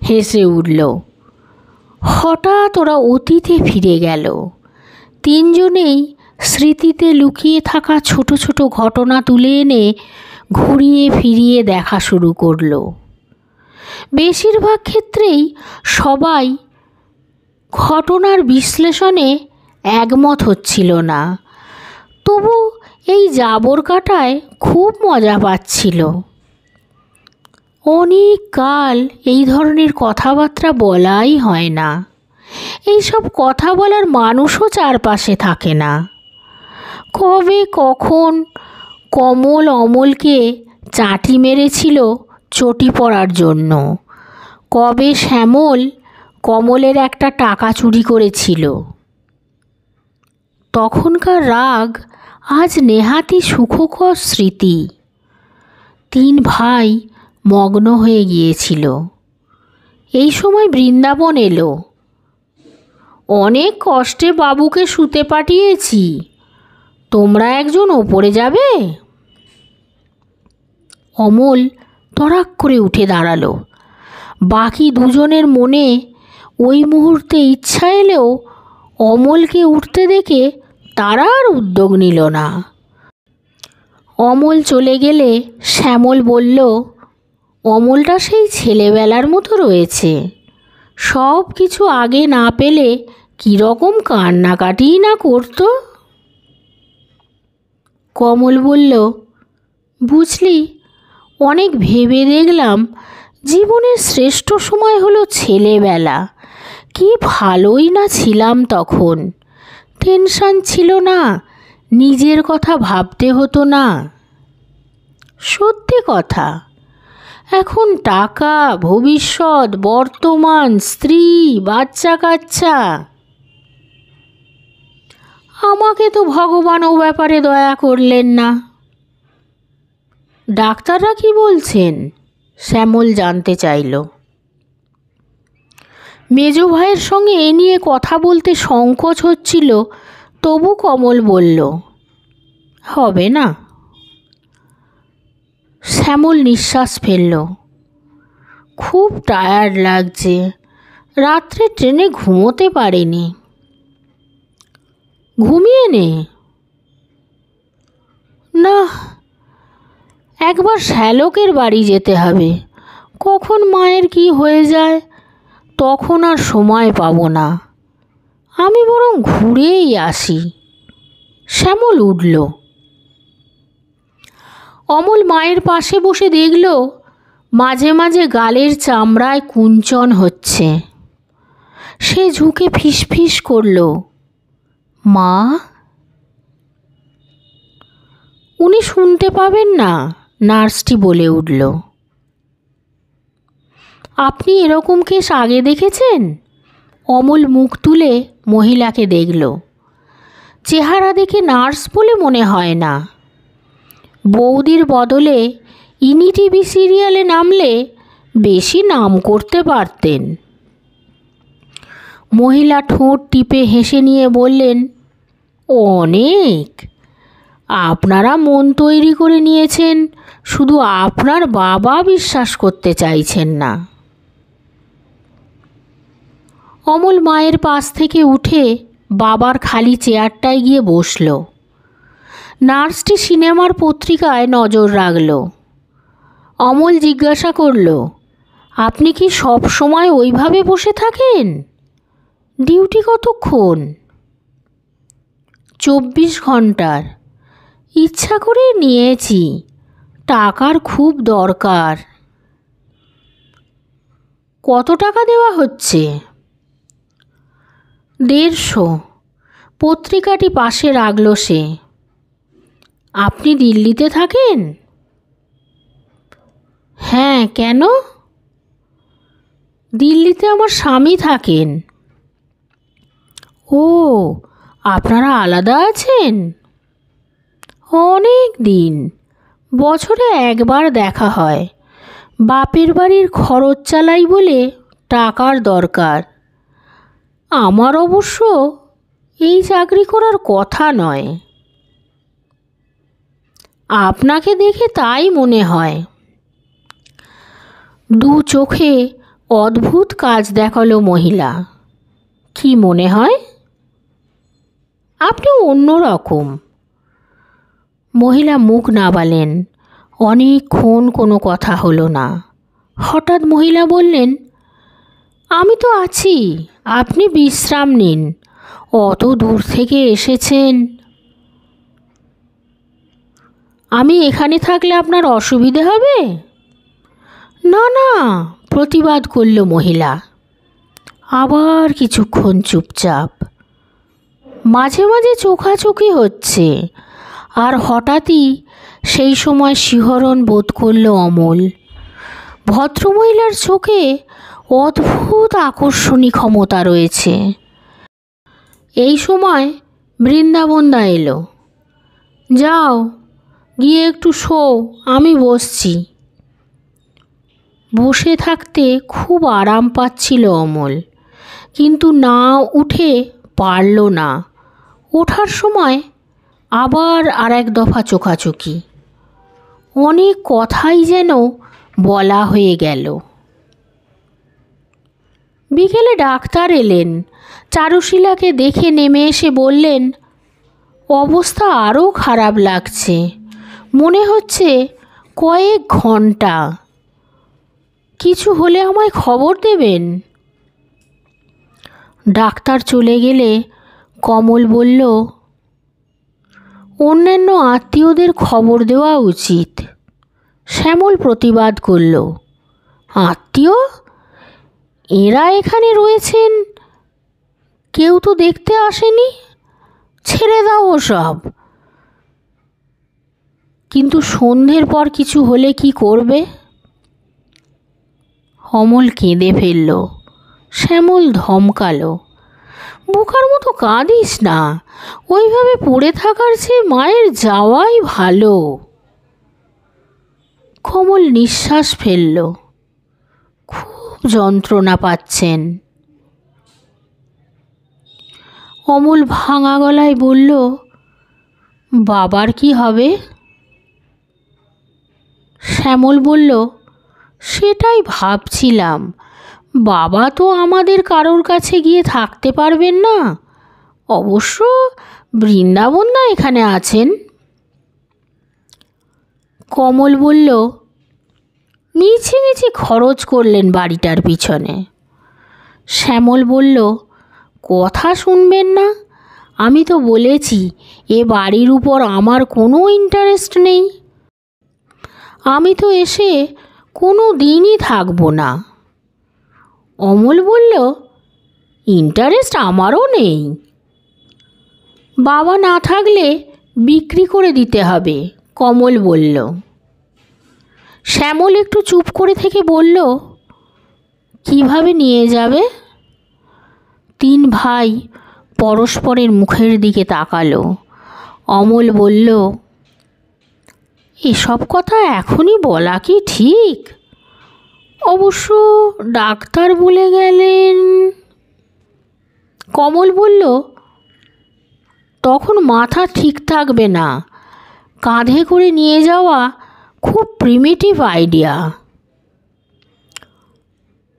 হেসে উঠল। হঠাৎ ওরা অতীতে ফিরে গেল। তিনজনেই স্মৃতিতে লুকিয়ে থাকা ছোট ছোট ঘটনা তুলে এনে ঘুরিয়ে ফিরিয়ে দেখা শুরু করল। বেশিরভাগ ক্ষেত্রেই সবাই ঘটনার বিশ্লেষণে একমত হচ্ছিল না, তবু এই জাবর কাটায় খুব মজা পাচ্ছিল। অনেক কাল এই ধরনের কথাবার্তা বলাই হয় না। এইসব কথা বলার মানুষও চারপাশে থাকে না। কবে কখন কমল অমলকে চাটি মেরেছিল চটি পড়ার জন্য, কবে শ্যামল কমলের একটা টাকা চুরি করেছিল। তখনকার রাগ আজ নেহাতি সুখকর স্মৃতি। 3 ভাই মগ্ন হয়ে গিয়েছিল। এই সময় বৃন্দাবন এলো। অনেক কষ্টে বাবুকে শুতে পাঠিয়েছি, তোমরা একজন ওপরে যাবে? অমল তড়াক করে উঠে দাঁড়ালো। বাকি দুজনের মনে ওই মুহূর্তে ইচ্ছা এলেও অমলকে উঠতে দেখে তারা আর উদ্যোগ নিল না। অমল চলে গেলে শ্যামল বলল, অমলটা সেই ছেলেবেলার মতো রয়েছে। সব কিছু আগে না পেলে কীরকম কান্নাকাটিই না করত। কমল বলল, বুঝলি, অনেক ভেবে দেখলাম জীবনের শ্রেষ্ঠ সময় হলো ছেলেবেলা। কি ভালোই না ছিলাম তখন। টেনশন ছিল না, নিজের কথা ভাবতে হতো না। সত্যি কথা, এখন টাকা, ভবিষ্যৎ, বর্তমান, স্ত্রী, বাচ্চা কাচ্চা। আমাকে তো ভগবান ও ব্যাপারে দয়া করলেন না। ডাক্তাররা কি বলছেন? শ্যামল জানতে চাইল। মেজ ভাইয়ের সঙ্গে এ নিয়ে কথা বলতে সংকোচ হচ্ছিল, তবু কমল বলল, হবে না। শ্যামল নিঃশ্বাস ফেলল। খুব টায়ার্ড লাগছে, রাত্রে ট্রেনে ঘুমোতে পারিনি। ঘুমিয়ে নে না, একবার শ্যালকের বাড়ি যেতে হবে। কখন মায়ের কি হয়ে যায় তখন আর সময় পাবো না। আমি বরং ঘুরেই আসি। শ্যামল উঠল। অমল মায়ের পাশে বসে দেখল মাঝে মাঝে গালের চামড়ায় কুঞ্চন হচ্ছে। সে ঝুঁকে ফিসফিস করল, মা। উনি শুনতে পাবেন না, নার্সটি বলে উঠল। আপনি এরকম কেস আগে দেখেছেন? অমল মুখ তুলে মহিলাকে দেখল। চেহারা দেখে নার্স বলে মনে হয় না। বৌদির বদলে ইনি টিভি সিরিয়ালে নামলে বেশি নাম করতে পারতেন। মহিলা ঠোঁট টিপে হেসে নিয়ে বললেন, অনেক। আপনারা মন তৈরি করে নিয়েছেন, শুধু আপনার বাবা বিশ্বাস করতে চাইছেন না। অমল মায়ের পাশ থেকে উঠে বাবার খালি চেয়ারটায় গিয়ে বসল। নার্সটি সিনেমার পত্রিকায় নজর রাখল। অমল জিজ্ঞাসা করল, আপনি কি সব সময় ওইভাবে বসে থাকেন? ডিউটি কতক্ষণ? 24 ঘন্টার। ইচ্ছা করে নিয়েছি, টাকার খুব দরকার। কত টাকা দেওয়া হচ্ছে? 150। পত্রিকাটি পাশে রাখল সে। আপনি দিল্লিতে থাকেন? হ্যাঁ, কেন? দিল্লিতে আমার স্বামী থাকেন। ও, আপনারা আলাদা আছেন? অনেক দিন, বছরে একবার দেখা হয়। বাপের বাড়ির খরচ চালাই বলে টাকার দরকার। আমার অবশ্য এই চাকরি করার কথা নয়। আপনাকে দেখে তাই মনে হয়। দু চোখে অদ্ভুত কাজ দেখালো মহিলা। কি মনে হয়? আপনি অন্য রকম। মহিলা মুখ নাবালেন। অনেকক্ষণ কোনো কথা হলো না। হঠাৎ মহিলা বললেন, আমি তো আছি, আপনি বিশ্রাম নিন। অত দূর থেকে এসেছেন। আমি এখানে থাকলে আপনার অসুবিধে হবে? না না, প্রতিবাদ করল মহিলা। আবার কিছুক্ষণ চুপচাপ। মাঝে মাঝে চোখাচোখি হচ্ছে, আর হঠাৎই সেই সময় শিহরণ বোধ করল অমল। ভদ্রমহিলার চোখে অদ্ভুত আকর্ষণী ক্ষমতা রয়েছে। এই সময় বৃন্দাবনদা এলো। যাও, গিয়ে একটু শো, আমি বসছি। বসে থাকতে খুব আরাম পাচ্ছিল অমল, কিন্তু না উঠে পারল না। ওঠার সময় আবার আর এক দফা চোখাচোখি। অনেক কথাই যেন বলা হয়ে গেল। বিকেলে ডাক্তার এলেন। চারুশীলাকে দেখে নেমে এসে বললেন, অবস্থা আরও খারাপ লাগছে, মনে হচ্ছে কয়েক ঘন্টা। কিছু হলে আমায় খবর দেবেন। ডাক্তার চলে গেলে কমল বলল, অন্যান্য আত্মীয়দের খবর দেওয়া উচিত। শ্যামল প্রতিবাদ করল, আত্মীয়? এরা এখানে রয়েছেন, কেউ তো দেখতে আসেনি, ছেড়ে দাও ওসব। কিন্তু সন্ধ্যের পর কিছু হলে কি করবে? অমল কেঁদে ফেলল। শ্যামল ধমকালো, বোকার মতো কাঁদিস না, ওইভাবে পড়ে থাকার চেয়ে মায়ের যাওয়াই ভালো। কমল নিঃশ্বাস ফেলল, খুব যন্ত্রণা পাচ্ছেন। অমল ভাঙা গলায় বলল, বাবার কি হবে? শ্যামল বলল, সেটাই ভাবছিলাম, বাবা তো আমাদের কারোর কাছে গিয়ে থাকতে পারবেন না। অবশ্য বৃন্দাবনদা এখানে আছেন। কমল বলল, মিছি মিছি খরচ করলেন বাড়িটার পিছনে। শ্যামল বলল, কথা শুনবেন না? আমি তো বলেছি এ বাড়ির উপর আমার কোনো ইন্টারেস্ট নেই। আমি তো এসে কোনো দিনই থাকবো না। অমল বলল, ইন্টারেস্ট আমারও নেই। বাবা না থাকলে বিক্রি করে দিতে হবে, কমল বলল। শ্যামল একটু চুপ করে থেকে বলল, কিভাবে নিয়ে যাবে? তিন ভাই পরস্পরের মুখের দিকে তাকালো। অমল বলল, এসব কথা এখনই বলা কি ঠিক? অবশ্য ডাক্তার বলে গেলেন। কমল বলল, তখন মাথা ঠিক থাকবে না, কাঁধে করে নিয়ে যাওয়া খুব প্রিমিটিভ আইডিয়া।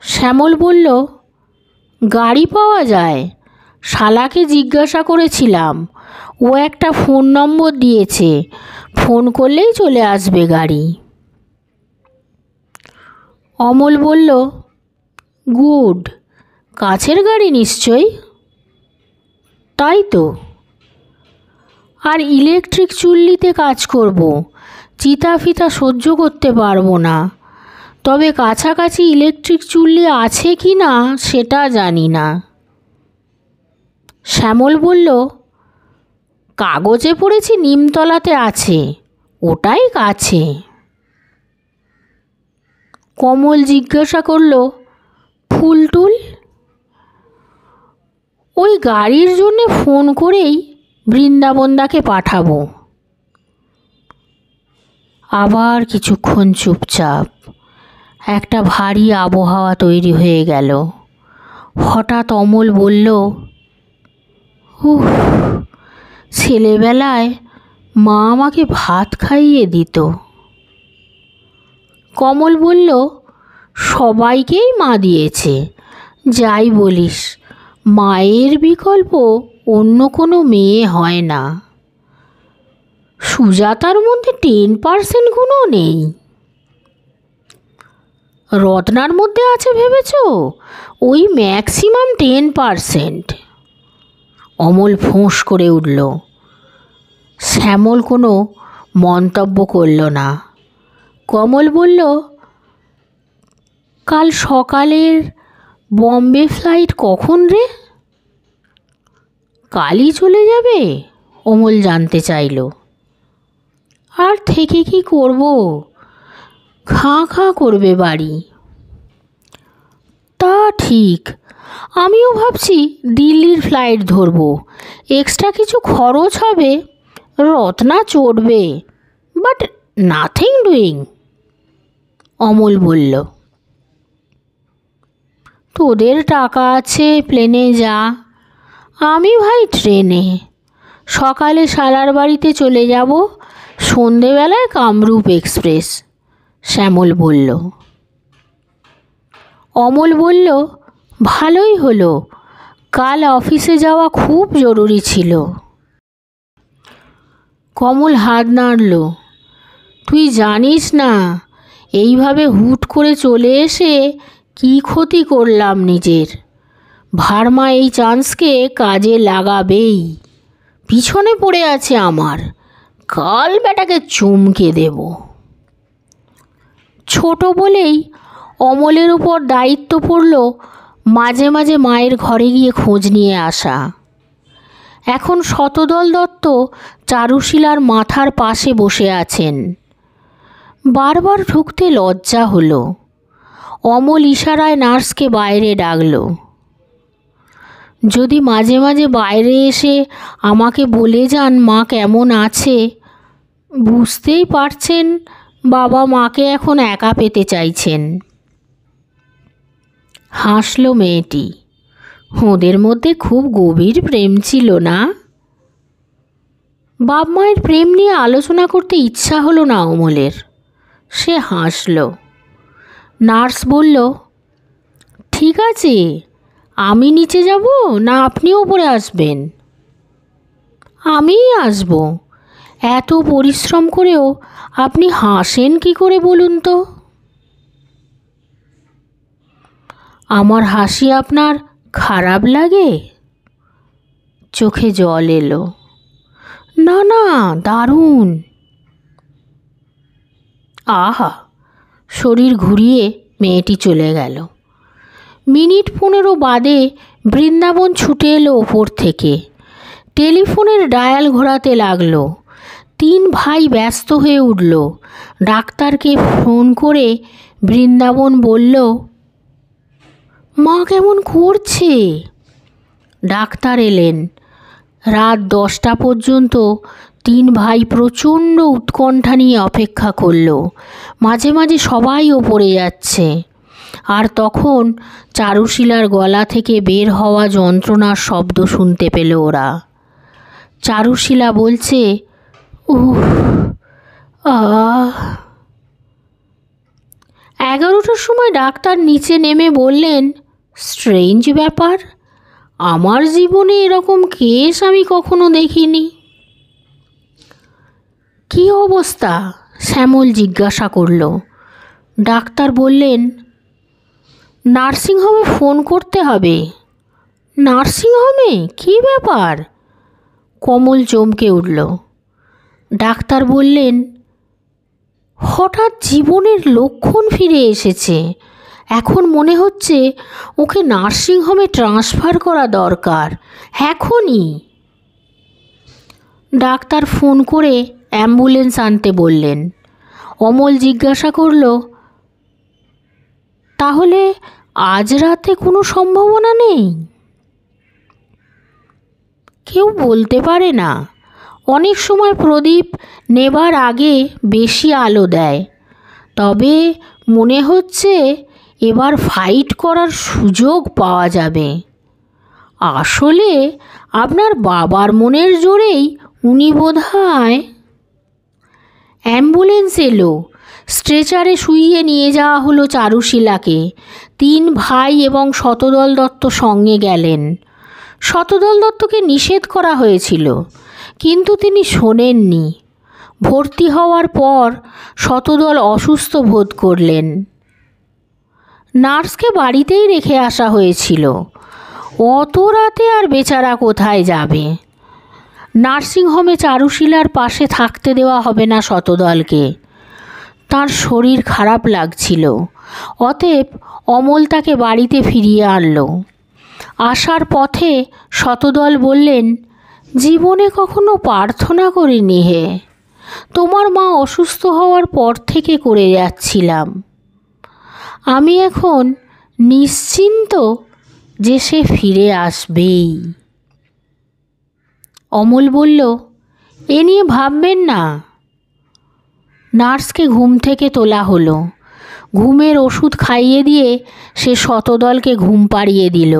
শ্যামল বলল, গাড়ি পাওয়া যায়, শালাকে জিজ্ঞাসা করেছিলাম, ও একটা ফোন নম্বর দিয়েছে, ফোন করলেই চলে আসবে গাড়ি। অমল বলল, গুড, কাছের গাড়ি নিশ্চয়ই। তাই তো। আর ইলেকট্রিক চুল্লিতে কাজ করব, চিতা ফিতা সহ্য করতে পারবো না। তবে কাছাকাছি ইলেকট্রিক চুল্লি আছে কি না সেটা জানি না। শ্যামল বলল, কাগজে পড়েছি নিমতলাতে আছে, ওটাই কাছে। কমল জিজ্ঞাসা করল, ফুল টুল? ওই গাড়ির জন্যে ফোন করেই বৃন্দাবনদাকে পাঠাবো। আবার কিছুক্ষণ চুপচাপ। একটা ভারী আবহাওয়া তৈরি হয়ে গেল। হঠাৎ অমল বলল, উফ, ছেলেবেলায় মা আমাকে ভাত খাইয়ে দিত। কমল বলল, সবাইকেই মা দিয়েছে, যাই বলিস, মায়ের বিকল্প অন্য কোনো মেয়ে হয় না। সুজাতার মধ্যে 10% গুণও নেই। রত্নার মধ্যে আছে ভেবেছ? ওই ম্যাক্সিমাম 10%। অমল ফোঁস করে উঠল। শ্যামল কোনো মন্তব্য করল না। কমল বলল, কাল সকালের বম্বে ফ্লাইট কখন রে? কালই চলে যাবে? অমল জানতে চাইল। আর থেকে কি করব, খাঁ খাঁ করবে বাড়ি। তা ঠিক, আমিও ভাবছি দিল্লির ফ্লাইট ধরব, এক্সট্রা কিছু খরচ হবে, রত্না চড়বে, বাট নাথিং ডুইং। অমল বলল, তোদের টাকা আছে, প্লেনে যা, আমি ভাই ট্রেনে। সকালে শালার বাড়িতে চলে যাব, সন্ধেবেলায় কামরূপ এক্সপ্রেস। শ্যামল বলল। অমল বলল, ভালোই হলো, কাল অফিসে যাওয়া খুব জরুরি ছিল। কমল হাত নাড়ল। তুই জানিস না, এইভাবে হুট করে চলে এসে কি ক্ষতি করলাম নিজের। ভার্মা এই চান্সকে কাজে লাগাবেই, পিছনে পড়ে আছে আমার, কাল বেটাকে চমকে দেব। ছোট বলেই অমলের উপর দায়িত্ব পড়ল মাঝে মাঝে মায়ের ঘরে গিয়ে খোঁজ নিয়ে আসা। এখন শতদল দত্ত চারুশীলার মাথার পাশে বসে আছেন। বারবার ঢুকতে লজ্জা হলো। অমল ইশারায় নার্সকে বাইরে ডাকল। যদি মাঝে মাঝে বাইরে এসে আমাকে বলে যান মা কেমন আছে। বুঝতেই পারছেন বাবা মাকে এখন একা পেতে চাইছেন। হাসল মেয়েটি। ওদের মধ্যে খুব গভীর প্রেম ছিল না? বাপ মায়ের প্রেম নিয়ে আলোচনা করতে ইচ্ছা হলো না অমলের। সে হাসল। নার্স বলল, ঠিক আছে, আমি নিচে যাব না আপনি ওপরে আসবেন? আমিই আসব। এত পরিশ্রম করেও আপনি হাসেন কি করে বলুন তো? আমার হাসি আপনার খারাপ লাগে? চোখে জল এলো। না না, দারুণ। আহা, শরীর ঘুরিয়ে মেয়েটি চলে গেল। মিনিট 15 বাদে বৃন্দাবন ছুটে এলো ওপর থেকে। টেলিফোনের ডায়াল ঘোরাতে লাগলো। 3 ভাই ব্যস্ত হয়ে উঠল। ডাক্তারকে ফোন করে বৃন্দাবন বলল, মা কেমন করছে? ডাক্তার এলেন। রাত 10টা পর্যন্ত 3 ভাই প্রচণ্ড উৎকণ্ঠা নিয়ে অপেক্ষা করল। মাঝে মাঝে সবাই ওপরে যাচ্ছে। আর তখন চারুশীলার গলা থেকে বের হওয়া যন্ত্রণার শব্দ শুনতে পেল ওরা। চারুশীলা বলছে, উফ, আহ। 11টার সময় ডাক্তার নিচে নেমে বললেন, স্ট্রেঞ্জ ব্যাপার, আমার জীবনে এরকম কেস আমি কখনো দেখিনি। কি অবস্থা? শ্যামল জিজ্ঞাসা করল। ডাক্তার বললেন, নার্সিংহোমে ফোন করতে হবে। নার্সিংহোমে? কী ব্যাপার? কমল চমকে উঠল। ডাক্তার বললেন, হঠাৎ জীবনের লক্ষণ ফিরে এসেছে, এখন মনে হচ্ছে ওকে নার্সিংহোমে ট্রান্সফার করা দরকার এখনই। ডাক্তার ফোন করে অ্যাম্বুলেন্স আনতে বললেন। অমল জিজ্ঞাসা করল, তাহলে আজ রাতে কোনো সম্ভাবনা নেই? কেউ বলতে পারে না। অনেক সময় প্রদীপ নেবার আগে বেশি আলো দেয়। তবে মনে হচ্ছে এবার ফাইট করার সুযোগ পাওয়া যাবে। আসলে আপনার বাবার মনের জোরেই উনি বোধহয়। অ্যাম্বুলেন্স এলো। স্ট্রেচারে শুইয়ে নিয়ে যাওয়া হলো চারুশীলাকে। 3 ভাই এবং শতদল দত্ত সঙ্গে গেলেন। শতদল দত্তকে নিষেধ করা হয়েছিল, কিন্তু তিনি শোনেননি। ভর্তি হওয়ার পর শতদল অসুস্থ বোধ করলেন। নার্সকে বাড়িতেই রেখে আসা হয়েছিল। অত রাতে আর বেচারা কোথায় যাবে? নার্সিংহোমে চারুশীলার পাশে থাকতে দেওয়া হবে না শতদলকে। তার শরীর খারাপ লাগছিল। অতএব অমল তাকে বাড়িতে ফিরিয়ে আনল। আসার পথে শতদল বললেন, জীবনে কখনো প্রার্থনা করিনি হে, তোমার মা অসুস্থ হওয়ার পর থেকে করে যাচ্ছিলাম। আমি এখন নিশ্চিন্ত যে সে ফিরে আসবেই। অমল বলল, এ নিয়ে ভাববেন না। নার্সকে ঘুম থেকে তোলা হলো। ঘুমের ওষুধ খাইয়ে দিয়ে সে শতদলকে ঘুম পাড়িয়ে দিল।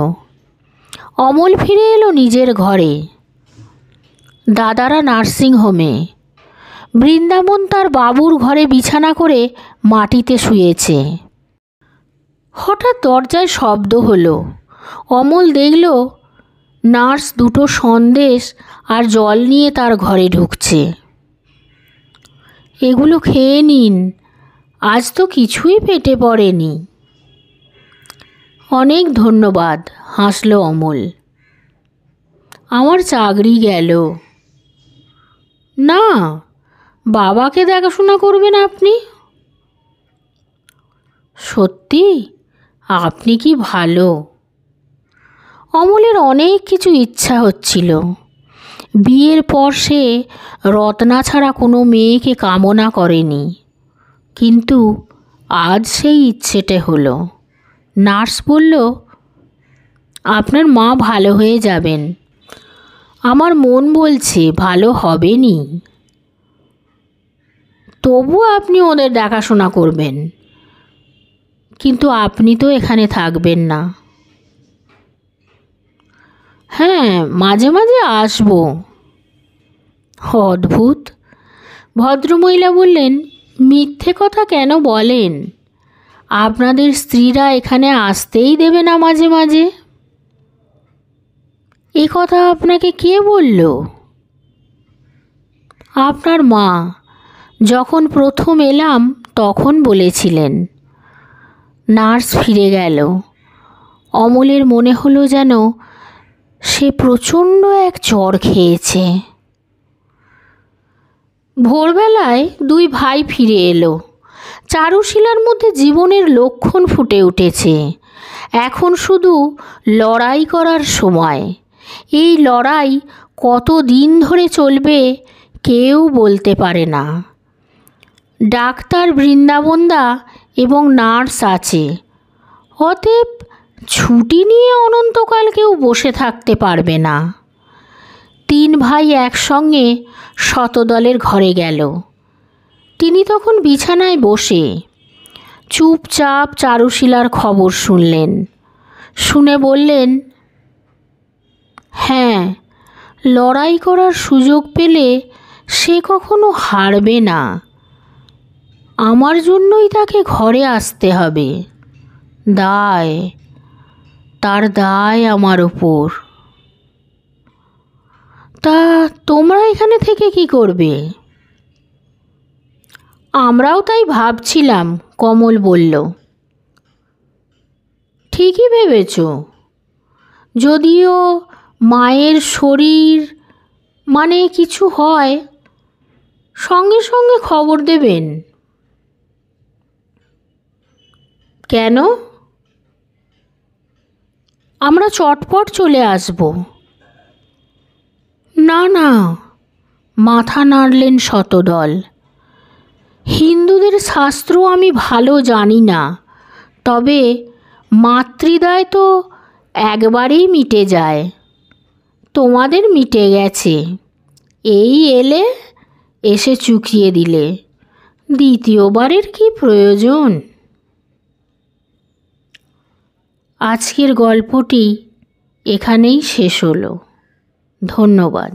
অমল ফিরে এলো নিজের ঘরে। দাদারা নার্সিংহোমে। বৃন্দাবন তার বাবুর ঘরে বিছানা করে মাটিতে শুয়েছে। হঠাৎ দরজায় শব্দ হলো। অমল দেখল নার্স দুটো সন্দেশ আর জল নিয়ে তার ঘরে ঢুকছে। এগুলো খেয়ে নিন, আজ তো কিছুই পেটে পড়েনি। অনেক ধন্যবাদ, হাসল অমল। আমার চাকরি গেল। না, বাবাকে দেখাশোনা করবেন আপনি। সত্যি? আপনি কি ভালো। অমলের অনেক কিছু ইচ্ছা হচ্ছিল। বিয়ের পর সে রত্না ছাড়া কোনো মেয়েকে কামনা করেনি, কিন্তু আজ সেই ইচ্ছেটা হলো। নার্স বলল, আপনার মা ভালো হয়ে যাবেন। আমার মন বলছে ভালো হবেনি। তবু আপনি ওদের দেখাশোনা করবেন, কিন্তু আপনি তো এখানে থাকবেন না। হ্যাঁ, মাঝে মাঝে আসবো। অদ্ভুত। ভদ্রমহিলা বললেন, মিথ্যে কথা কেন বলেন? আপনাদের স্ত্রীরা এখানে আসতেই দেবে না মাঝে মাঝে। এ কথা আপনাকে কে বলল? আপনার মা। যখন প্রথম এলাম তখন বলেছিলেন। নার্স ফিরে গেল। অমলের মনে হলো যেন সে প্রচণ্ড এক চড় খেয়েছে। ভোরবেলায় দুই ভাই ফিরে এলো। চারুশীলার মধ্যে জীবনের লক্ষণ ফুটে উঠেছে। এখন শুধু লড়াই করার সময়। এই লড়াই কত দিন ধরে চলবে কেউ বলতে পারে না। ডাক্তার বৃন্দাবনদা এবং নার্স আছে, অতএব ছুটি নিয়ে অনন্তকাল কেউ বসে থাকতে পারবে না। তিন ভাই একসঙ্গে শতদলের ঘরে গেল। তিনি তখন বিছানায় বসে চুপচাপ চারুশীলার খবর শুনলেন। শুনে বললেন, হ্যাঁ, লড়াই করার সুযোগ পেলে সে কখনো হারবে না। আমার জন্যই তাকে ঘরে আসতে হবে। দায়, তার দায় আমার ওপর। তা তোমরা এখানে থেকে কি করবে? আমরাও তাই ভাবছিলাম, কমল বলল। ঠিকই ভেবেছ। যদিও মায়ের শরীর কিছু হয়, সঙ্গে সঙ্গে খবর দেবেন। কেন? আমরা চটপট চলে আসব। না না, মাথা নাড়লেন শতদল। হিন্দুদের শাস্ত্র আমি ভালো জানি না, তবে মাতৃদায় তো একবারেই মিটে যায়। তোমাদের মিটে গেছে, এই এলে এসে চুকিয়ে দিলে, দ্বিতীয়বারের কি প্রয়োজন? আজকের গল্পটি এখানেই শেষ হলো। ধন্যবাদ।